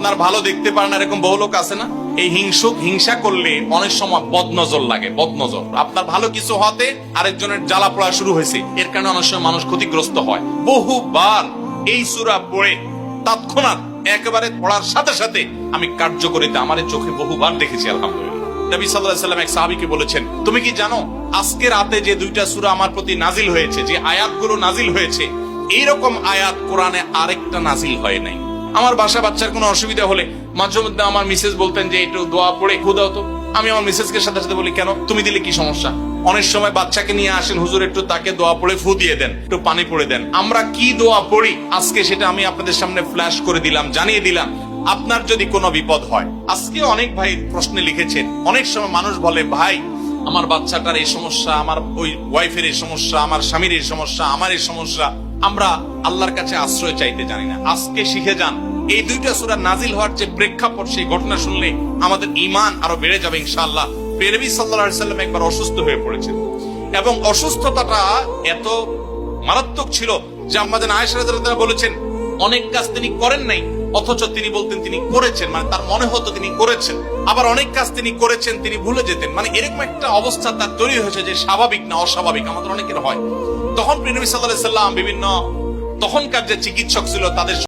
আপনার ভালো দেখতে পারেন এরকম বহু লোক আছে না? এই হিংসা করলে অনেক সময় বদনজর লাগে, বদনজর। আপনার ভালো কিছু হতে আরেকজনের জ্বালা পড়া শুরু হয়েছে, এর কারণে অনেক সময় মানুষ ক্ষতিগ্রস্ত হয়। বহুবার এই সূরা পড়ে তৎক্ষণাৎ একেবারে পড়ার সাথে সাথে আমি কার্যকরিতা আমার চোখে বহুবার দেখেছি, আলহামদুলিল্লাহ। নবী সাল্লাল্লাহু আলাইহি ওয়াসাল্লাম এক সাহাবীকে বলেছেন, তুমি কি জানো আজকে রাতে যে দুইটা সূরা আমার প্রতি নাজিল হয়েছে, যে আয়াতগুলো নাজিল হয়েছে, এইরকম আয়াত কোরআনে আরেকটা নাজিল হয় নাই। আমার বাসা বাচ্চার কোনো অসুবিধা হলে মাঝে মধ্যে আমার মিসেস বলতেন যে একটু দোয়া পড়ে খু দাও তো। আমি আমার মিসেসকে সাথে সাথে বলি, কেন, তুমি দিলে কি সমস্যা? অনেক সময় বাচ্চাকে নিয়ে আসেন, হুজুর একটু তাকে দোয়া পড়ে ফু দিয়ে দেন, একটু পানি পড়ে দেন। আমরা কি দোয়া পড়ি আজকে সেটা আমি আপনাদের সামনে ফ্ল্যাশ করে দিলাম, জানিয়ে দিলাম। আপনার যদি কোনো বিপদ হয়, আজকে অনেক ভাই প্রশ্নে লিখেছেন, অনেক সময় মানুষ বলে, ভাই আমার বাচ্চাটার এই সমস্যা, আমার ওই ওয়াইফের এই সমস্যা, আমার স্বামীর এই সমস্যা, আমার এই সমস্যা, আমরা আল্লাহর কাছে আশ্রয় চাইতে জানি না। আজকে শিখে যান, এই দুইটা সূরা নাজিল হওয়ার যে প্রেক্ষাপট, সেই ঘটনা শুনলে আমাদের ঈমান আরো বেড়ে যাবে ইনশাআল্লাহ। নবী সাল্লাল্লাহু আলাইহি ওয়াসাল্লাম একবার অসুস্থ হয়ে পড়েছেন এবং অসুস্থতাটা এত মারাত্মক ছিল যে আম্মাজান আয়েশা রাদিয়াল্লাহু আনহা বলেছেন, অনেক কাজ তিনি করেন নাই অথচ তিনি বলতেন তিনি করেছেন, মানে তার মনে হতো তিনি করেছেন। আবার অনেক কাজ তিনি করেছেন তিনি ভুলে যেতেন, মানে এরকম একটা অবস্থা তার তৈরি হয়েছে যে স্বাভাবিক না অস্বাভাবিক, আমাদের অনেকের হয়। তখন নবী সাল্লাল্লাহু আলাইহি ওয়াসাল্লাম বিভিন্ন তখনকার যে চিকিৎসক ছিল তাদের